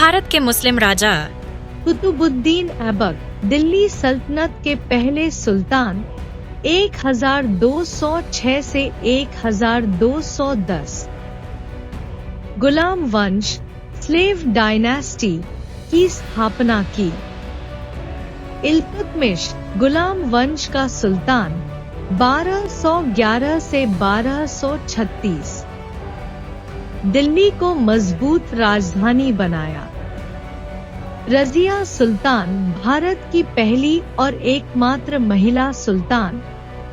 भारत के मुस्लिम राजा कुतुबुद्दीन ऐबक, दिल्ली सल्तनत के पहले सुल्तान 1206 से 1210। गुलाम वंश, स्लेव डायनेस्टी की स्थापना की। इल्तुतमिश, गुलाम वंश का सुल्तान 1211 से 1236। दिल्ली को मजबूत राजधानी बनाया। रजिया सुल्तान, भारत की पहली और एकमात्र महिला सुल्तान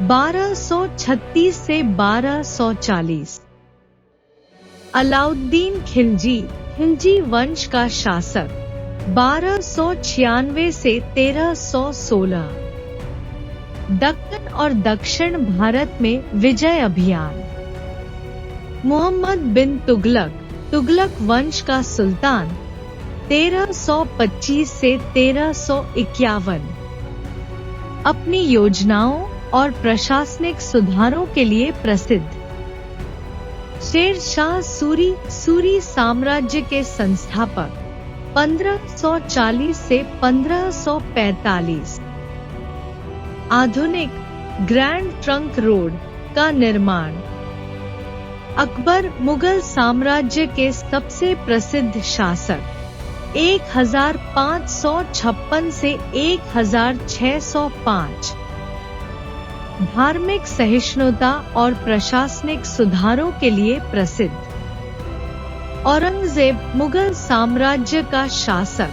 1236 से 1240। अलाउद्दीन खिलजी, खिलजी वंश का शासक 1296 से 1316। दक्कन और दक्षिण भारत में विजय अभियान। मोहम्मद बिन तुगलक, तुगलक वंश का सुल्तान 1325 से 1351। अपनी योजनाओं और प्रशासनिक सुधारों के लिए प्रसिद्ध। शेर शाह सूरी, सूरी साम्राज्य के संस्थापक 1540 से 1545। आधुनिक ग्रैंड ट्रंक रोड का निर्माण। अकबर, मुगल साम्राज्य के सबसे प्रसिद्ध शासक 1556 से 1605। धार्मिक सहिष्णुता और प्रशासनिक सुधारों के लिए प्रसिद्ध। औरंगजेब, मुगल साम्राज्य का शासक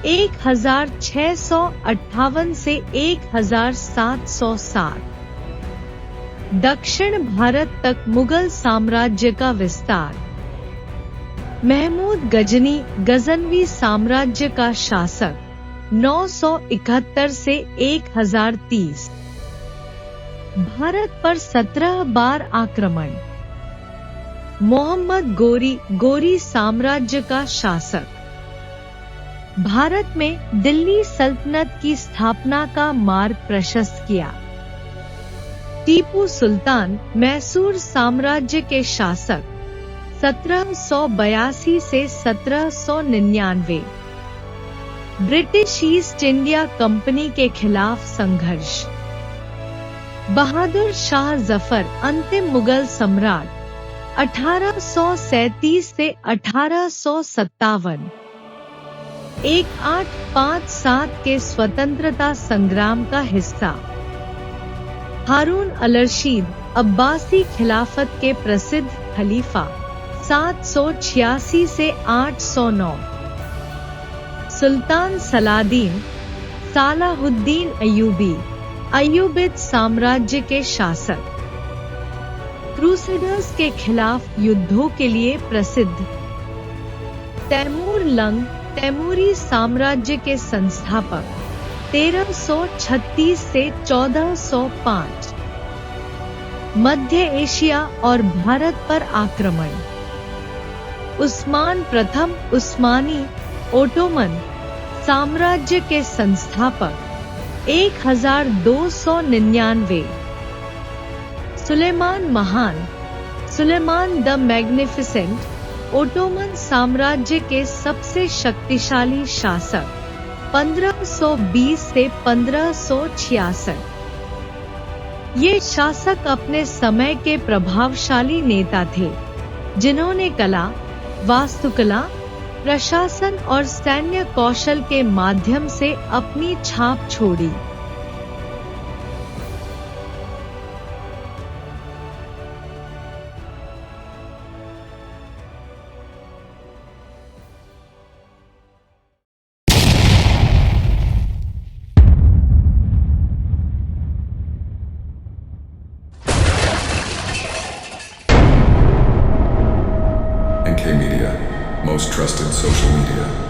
1658 से 1707। दक्षिण भारत तक मुगल साम्राज्य का विस्तार। महमूद गजनी, गजनवी साम्राज्य का शासक 971 से 1030। भारत पर 17 बार आक्रमण। मोहम्मद गोरी, गोरी साम्राज्य का शासक। भारत में दिल्ली सल्तनत की स्थापना का मार्ग प्रशस्त किया। टीपू सुल्तान, मैसूर साम्राज्य के शासक 1782 से 1799। ब्रिटिश ईस्ट इंडिया कंपनी के खिलाफ संघर्ष। बहादुर शाह जफर, अंतिम मुगल सम्राट 1837 से 1857। 1857 के स्वतंत्रता संग्राम का हिस्सा। हारून अल-रशीद, अब्बासी खिलाफत के प्रसिद्ध खलीफा 786 से 809। सुल्तान सलादीन, सालाहुद्दीन अय्यूबी, अय्यूबिद साम्राज्य के शासक। क्रूसेडर्स के खिलाफ युद्धों के लिए प्रसिद्ध। तैमूर लंग, तैमूरी साम्राज्य के संस्थापक 1336 से 1405। मध्य एशिया और भारत पर आक्रमण। उस्मान प्रथम, उस्मानी ओटोमन साम्राज्य के संस्थापक 1299। सुलेमान महान, सुलेमान द मैग्निफिसेंट, ओटोमन साम्राज्य के सबसे शक्तिशाली शासक 1520 से 1566। ये शासक अपने समय के प्रभावशाली नेता थे, जिन्होंने कला, वास्तुकला, प्रशासन और सैन्य कौशल के माध्यम से अपनी छाप छोड़ी। NK Media, most trusted social media.